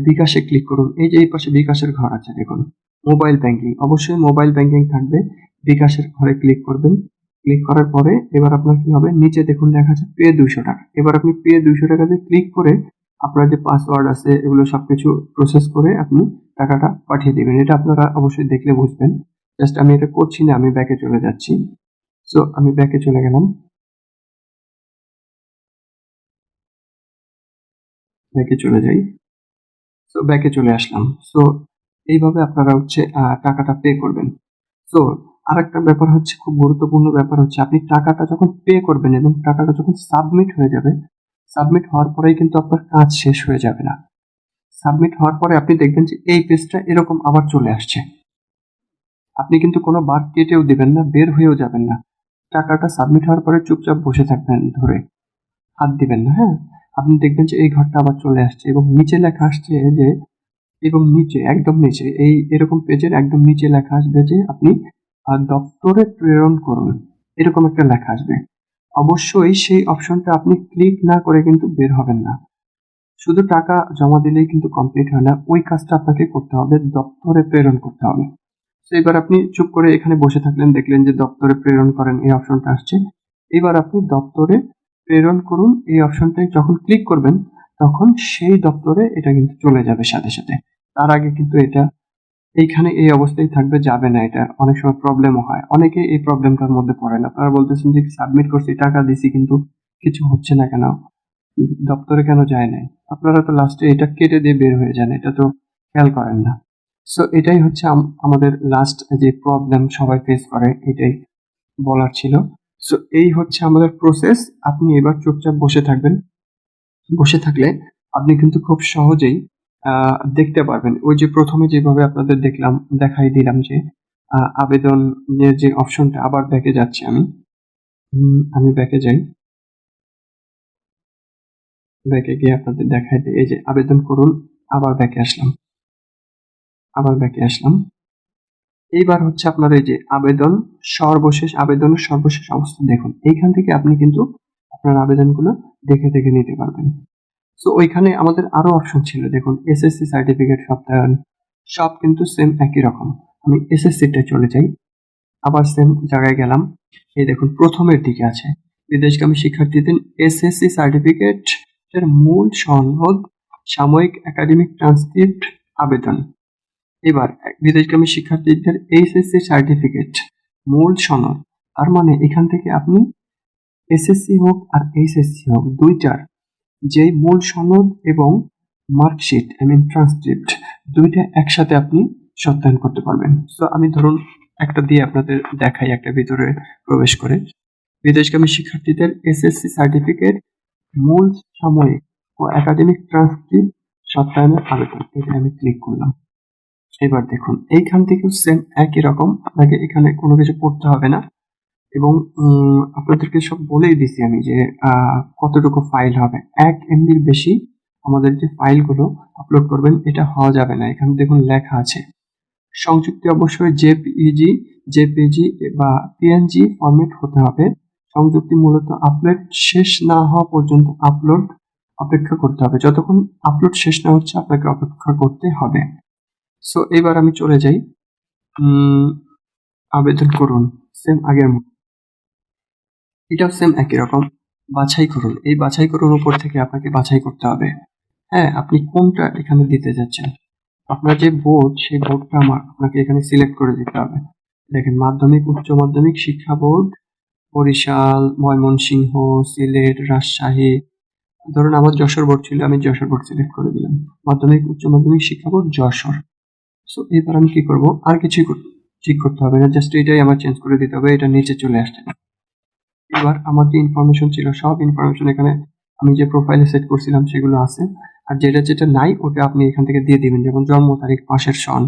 বিকাশে ক্লিক করুন। এই যে এই পাশে বিকাশের ঘর আছে দেখুন, মোবাইল ব্যাংকিং, অবশ্যই মোবাইল ব্যাংকিং থাকবে। বিকাশের ঘরে ক্লিক করবেন। ক্লিক করার পরে এবার আপনার কি হবে, নিচে দেখুন লেখা আছে পে 200 টাকা। এবার আপনি পে 200 টাকাতে ক্লিক করে আপনার যে পাসওয়ার্ড আছে এগুলো সবকিছু প্রসেস করে আপনি টাকাটা পাঠিয়ে দিবেন। এটা আপনারা অবশ্যই দেখলে বুঝবেন। জাস্ট আমি এটা করছি না, আমি ব্যাকে চলে যাচ্ছি। সো আমি ব্যাকে চলে গেলাম, ব্যাকে চলে যাই। সো ব্যাকে চলে আসলাম। সো এইভাবে আপনারা হচ্ছে টাকাটা পে করবেন। সো আরেকটা ব্যাপার হচ্ছে, খুব গুরুত্বপূর্ণ ব্যাপার হচ্ছে, আপনি টাকাটা যখন পে করবেন এবং টাকাটা যখন সাবমিট হয়ে যাবে, সাবমিট হওয়ার পরেই কিন্তু আপনার কাজ শেষ হয়ে যাবে না। সাবমিট হওয়ার পরে আপনি দেখবেন যে এই পেজটা এরকম আবার চলে আসছে। আপনি কিন্তু কোনো বার কেটেও দিবেন না, বের হয়েও যাবেন না। টাকাটা সাবমিট হওয়ার পরে চুপচাপ বসে থাকবেন ধরে, হাত দিবেন না, হ্যাঁ? আপনি দেখবেন যে এই ঘরটা আবার চলে আসছে এবং নিচে লেখা আসছে যে, এবং নিচে একদম নিচে এই এরকম পেজের একদম নিচে লেখা আসবে যে আপনি দপ্তরে প্রেরণ করুন, এরকম একটা লেখা আসবে। অবশ্যই সেই অপশনটা আপনি ক্লিক না করে কিন্তু বের হবেন না। শুধু টাকা জমা দিলেই কিন্তু কমপ্লিট হয় না, ওই কাজটা আপনাকে করতে হবে, দপ্তরে প্রেরণ করতে হবে। তো এবার আপনি চুপ করে এখানে বসে থাকলেন, দেখলেন যে দপ্তরে প্রেরণ করেন এই অপশনটা আসছে। এবার আপনি দপ্তরে প্রেরণ করুন এই অপশনটায় যখন ক্লিক করবেন তখন সেই দপ্তরে এটা কিন্তু চলে যাবে সাথে সাথে। তার আগে কিন্তু এটা এইখানে এই অবস্থায় থাকবে, যাবে না। এটা অনেক সময় প্রবলেমও হয়, অনেকে এই প্রবলেমটার মধ্যে পড়েন। আপনারা বলতেছেন যে সাবমিট করছি, টাকা দিছি, কিন্তু কিছু হচ্ছে না কেন, দপ্তরে কেন যায় নাই? আপনারা তো লাস্টে এটা কেটে দিয়ে বের হয়ে যান, এটা তো খেয়াল করেন না। সো এটাই হচ্ছে আমাদের লাস্ট যে প্রবলেম সবাই ফেস করে, এটাই বলার ছিল। সো এই হচ্ছে আমাদের প্রসেস। আপনি এবার চুপচাপ বসে থাকবেন। বসে থাকলে আপনি কিন্তু খুব সহজেই দেখতে পারবেন। ওই যে প্রথমে যেভাবে আপনাদের দেখাই দিলাম যে আবেদনের যে অপশনটা, আবার ব্যাকে যাচ্ছি আমি। আমি ব্যাকে যাই। ব্যাকে গিয়ে আপনাদের দেখাই দিই। এই যে আবেদন করুন, আবার ব্যাকে আসলাম। আবার ব্যাকে আসলাম। এইবার হচ্ছে আপনার এই যে আবেদনের সর্বশেষ অবস্থা দেখুন। এইখান থেকে আপনি কিন্তু আপনার আবেদনগুলো দেখে দেখে নিতে পারবেন। সো ওইখানে আমাদের আরো অপশন ছিল দেখুন, এসএসসি সার্টিফিকেট সত্যায়ন, সব কিন্তু সেম একই রকম। আমি এসএসসিটা চলে যাই, আবার সেম জায়গায় গেলাম। এই দেখুন প্রথমের দিকে আছে বিদেশগামী শিক্ষার্থীদের এসএসসি সার্টিফিকেট এর মূল সনদ, সাময়িক একাডেমিক ট্রান্সক্রিপ্ট, আবেদন। এবার বিদেশগামী শিক্ষার্থীদের এইচএসসি সার্টিফিকেট মূল সনদ, তার মানে এখান থেকে আপনি এসএসসি হোক আর এইচএসসি হোক দুইটার যেই মূল সনদ এবং মার্কশিট ট্রান্সক্রিপ্ট, দুইটা একসাথে আপনি সত্যায়ন করতে পারবেন। তো আমি ধরুন একটা দিয়ে আপনাদের দেখাই, একটা ভিতরে প্রবেশ করে। বিদেশগামী শিক্ষার্থীদের এসএসসি সার্টিফিকেট মূল, সাময়িক ও একাডেমিক ট্রান্সক্রিপ্ট সত্যায়নের আবেদন, এটা আমি ক্লিক করলাম। এবার দেখুন এইখান থেকেও সেম একই রকম, আপনাকে এখানে কোনো কিছু করতে হবে না। এবং আপনাদেরকে সব বলেই দিছি আমি যে কতটুকু ফাইল হবে। 1 এমবির বেশি আমাদের যে ফাইলগুলো আপলোড করবেন এটা হওয়া যাবে না। এখানে দেখুন লেখা আছে সংযুক্তি অবশ্যই জেপিজি বা পিএনজি ফরম্যাট হতে হবে। সংযুক্তি মূলত আপলোড শেষ না হওয়া পর্যন্ত অপেক্ষা করতে হবে। যতক্ষণ আপলোড শেষ না হচ্ছে আপনাকে অপেক্ষা করতে হবে। সো এবার আমি চলে যাই, আবেদন করুন, সেম আগের মতো। এটাও সেম একই রকম, বাছাই করুন। এই বাছাই করুন উপর থেকে আপনাকে বাছাই করতে হবে, হ্যাঁ, আপনি কোনটা এখানে দিতে যাচ্ছেন। আপনার যে বোর্ড, সেই বোর্ডটা আপনাকে এখানে সিলেক্ট করে দিতে হবে। দেখেন মাধ্যমিক, উচ্চ মাধ্যমিক শিক্ষা বোর্ড, বরিশাল, ময়মনসিংহ, সিলেট, রাজশাহী। ধরুন আমার যশোর বোর্ড ছিল, আমি যশোর বোর্ড সিলেক্ট করে দিলাম। মাধ্যমিক উচ্চ মাধ্যমিক শিক্ষা বোর্ড যশোর। সো এবার আমি কি করব, আর কিছুই ঠিক করতে হবে না, জাস্ট এটাই আমার চেঞ্জ করে দিতে হবে, এটা নিচে চলে আসছে। এবার আমার যে ইনফরমেশন ছিল সব ইনফরমেশন এখানে আমি যে প্রোফাইলে সেট করছিলাম সেগুলো আছে। আর যেটা যেটা নাই ওটা আপনি এখান থেকে দিয়ে দিবেন, যেমন জন্ম তারিখ, মাসের সন,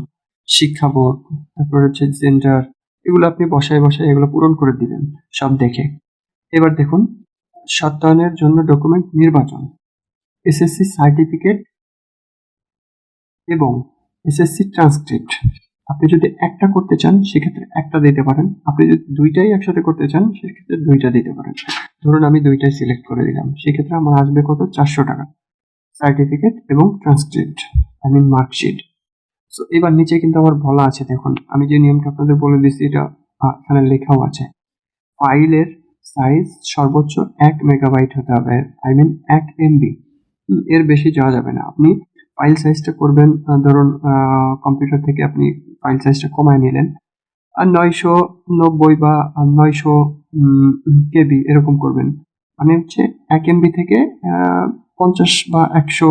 শিক্ষা বোর্ড, তারপর হচ্ছে জেন্ডার, এগুলো আপনি বসায় বসায় এগুলো পূরণ করে দিবেন সব দেখে। এবার দেখুন সত্যায়নের জন্য ডকুমেন্ট নির্বাচন, এসএসসি সার্টিফিকেট এবং এসএসসি ট্রান্সক্রিপ্ট। আপনি যদি একটা করতে চান সেক্ষেত্রে একটা দিতে পারেন, আপনি যদি দুইটাই একসাথে করতে চান সেক্ষেত্রে দুইটা দিতে পারেন। ধরুন আমি দুইটাই সিলেক্ট করে দিলাম, সেক্ষেত্রে আমার আসবে কত, 400 টাকা, সার্টিফিকেট এবং transcript, I mean marksheet. So এবার নিচে কিন্তু আমার বলা আছে, দেখুন আমি যে নিয়মটা আপনাদের বলে দিচ্ছি এটা এখানে লেখাও আছে, ফাইলের সাইজ সর্বোচ্চ 1 মেগাবাইট হতে হবে, আই মিন 1 এমবি, এর বেশি যাওয়া যাবে না। আপনি ফাইল সাইজটা করবেন, ধরুন কম্পিউটার থেকে আপনি ফাইল সাইজটা কমায় নিলেন আর 990 বা 900 কেবি এরকম করবেন। মানে হচ্ছে 1 এমবি থেকে 50 বা 100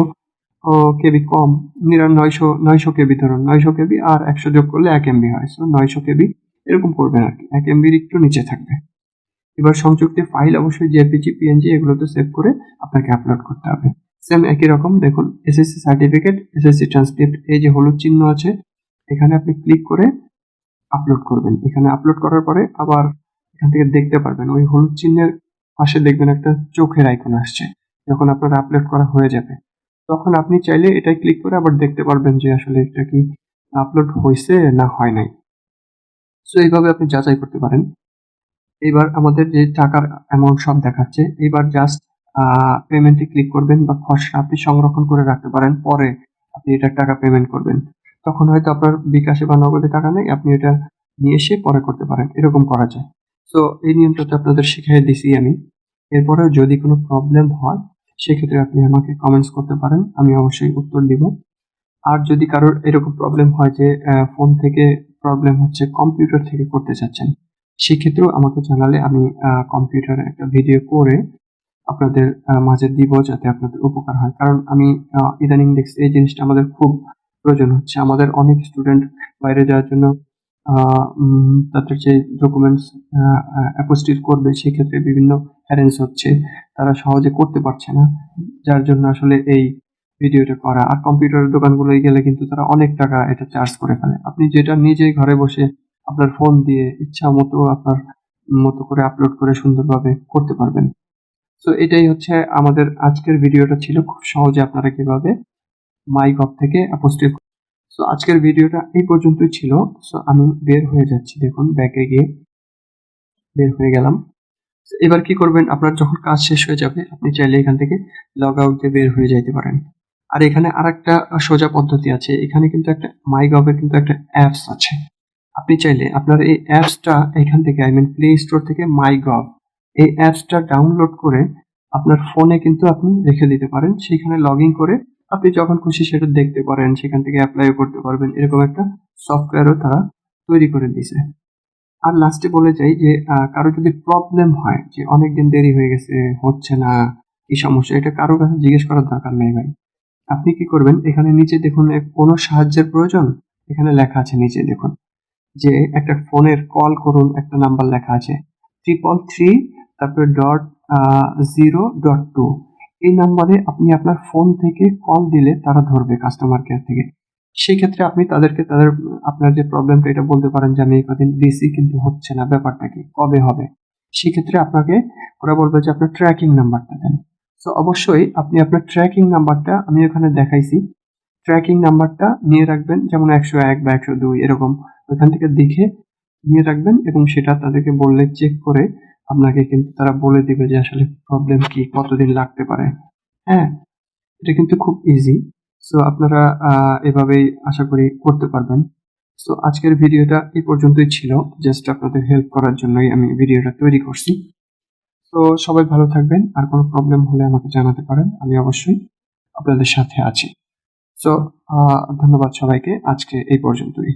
কেবি কম, 900 কেবি, ধরুন 900 কেবি আর 100 যোগ করলে 1 এমবি হয়, সো 900 কেবি এরকম করবেন আর কি, 1 এমবির একটু নিচে থাকবে। এবার সংযুক্ত ফাইল অবশ্যই জেপিজি, পিএনজি এগুলোতে সেভ করে আপনাকে আপলোড করতে হবে। সেম একই রকম দেখুন, এসএসসি সার্টিফিকেট, এসএসসি ট্রান্সক্রিপ্ট, এই যে হলুদ চিহ্ন আছে এখানে আপনি ক্লিক করে আপলোড করবেন। এখানে আপলোড করার পরে আবার এখান থেকে দেখতে পারবেন ওই হলুদ চিহ্নের পাশে দেখবেন একটা চোখের আইকন আসছে। যখন আপনার আপলোড করা হয়ে যাবে তখন আপনি চাইলে এটাই ক্লিক করে আবার দেখতে পারবেন যে আসলে এটা কি আপলোড হয়েছে না হয় নাই। সো এইভাবে আপনি যাচাই করতে পারেন। এবার আমাদের যে টাকার অ্যামাউন্ট সব দেখাচ্ছে, এবার জাস্ট পেমেন্টে ক্লিক করবেন বা খসড়া আপনি সংরক্ষণ করে রাখতে পারেন, পরে আপনি এটার টাকা পেমেন্ট করবেন। তখন হয়তো আপনার বিকাশে বা নগদে টাকা নেই, আপনি এটা নিয়ে এসে পরে করতে পারেন, এরকম করা যায়। সো এই নিয়মটা তো আপনাদের শিখিয়ে দিছি আমি। এরপরেও যদি কোনো প্রবলেম হয় সেক্ষেত্রে আপনি আমাকে কমেন্টস করতে পারেন, আমি অবশ্যই উত্তর দিব। আর যদি কারোর এরকম প্রবলেম হয় যে ফোন থেকে প্রবলেম হচ্ছে, কম্পিউটার থেকে করতে চাচ্ছেন, সেক্ষেত্রেও আমাকে জানালে আমি কম্পিউটারে একটা ভিডিও করে আপনাদের মাঝে দিব যাতে আপনাদের উপকার হয়। কারণ আমি ইদানিং দেখছি এই জিনিসটা আমাদের খুব প্রয়োজন হচ্ছে। আমাদের অনেক স্টুডেন্ট বাইরে যাওয়ার জন্য তাদের যে ডকুমেন্টস অ্যাপোস্টিল করবে সেক্ষেত্রে বিভিন্ন হ্যারেন্স হচ্ছে, তারা সহজে করতে পারছে না, যার জন্য আসলে এই ভিডিওটা করা। আর কম্পিউটারের দোকানগুলোয় গেলে কিন্তু তারা অনেক টাকা এটা চার্জ করে ফেলে। আপনি যেটা নিজেই ঘরে বসে আপনার ফোন দিয়ে ইচ্ছা মতো আপনার মতো করে আপলোড করে সুন্দরভাবে করতে পারবেন। সো এটাই হচ্ছে আমাদের আজকের ভিডিওটা ছিল, খুব সহজে আপনারা কিভাবে মাইগভ থেকে অ্যাপোস্টিল। সো আজকের ভিডিওটা এই পর্যন্তই ছিল। সো আমি বের হয়ে যাচ্ছি, দেখুন ব্যাকে গিয়ে বের হয়ে গেলাম। এবার কি করবেন, আপনার যখন কাজ শেষ হয়ে যাবে আপনি চাইলে এখান থেকে লগ আউট দিয়ে বের হয়ে যাইতে পারেন। আর এখানে আরেকটা সোজা পদ্ধতি আছে, এখানে কিন্তু একটা মাইগভের কিন্তু একটা অ্যাপস আছে। আপনি চাইলে আপনার এই অ্যাপসটা এখান থেকে, আই মিন প্লে স্টোর থেকে মাইগভ এই অ্যাপসটা ডাউনলোড করে আপনার ফোনে কিন্তু আপনি রেখে দিতে পারেন। সেখানে লগ ইন করে আপনি যখন খুশি সেটা দেখতে পারেন, সেখান থেকে অ্যাপ্লাই করতে পারবেন। এরকম একটা সফটওয়্যারও তারা তৈরি করে দিয়েছে। আর লাস্টে বলে যাই যে কারো যদি প্রবলেম হয় যে অনেকদিন দেরি হয়ে গেছে, হচ্ছে না, কি সমস্যা, এটা কারো কাছে জিজ্ঞেস করার দরকার নেই ভাই। আপনি কি করবেন, এখানে নিচে দেখুন কোনো সাহায্যের প্রয়োজন, এখানে লেখা আছে নিচে দেখুন যে একটা ফোনের কল করুন, একটা নাম্বার লেখা আছে 333 তারপরে .0.2। এই নাম্বারে আপনি আপনার ফোন থেকে কল দিলে তারা ধরবে, কাস্টমার কেয়ার থেকে। সেই ক্ষেত্রে আপনি তাদেরকে আপনার যে প্রবলেমটা এটা বলতে পারেন যে আমি এই কদিন দিছি কিন্তু হচ্ছে না, ব্যাপারটা কি, কবে হবে। সেক্ষেত্রে আপনাকে ওরা বলবে যে আপনার ট্র্যাকিং নাম্বারটা দেন। তো অবশ্যই আপনি আপনার ট্র্যাকিং নাম্বারটা, আমি ওখানে দেখাইছি, ট্র্যাকিং নাম্বারটা নিয়ে রাখবেন, যেমন 101 বা 102 এরকম, ওইখান থেকে দেখে নিয়ে রাখবেন এবং সেটা তাদেরকে বললে চেক করে আপনাকে কিন্তু তারা বলে দিবে যে আসলে প্রবলেম কি, কতদিন লাগতে পারে। হ্যাঁ, এটা কিন্তু খুব ইজি। সো আপনারা এভাবেই আশা করি করতে পারবেন। সো আজকের ভিডিওটা এই পর্যন্তই ছিল, জাস্ট আপনাদের হেল্প করার জন্যই আমি ভিডিওটা তৈরি করছি। তো সবাই ভালো থাকবেন, আর কোনো প্রবলেম হলে আমাকে জানাতে পারেন, আমি অবশ্যই আপনাদের সাথে আছি। সো ধন্যবাদ সবাইকে, আজকে এই পর্যন্তই।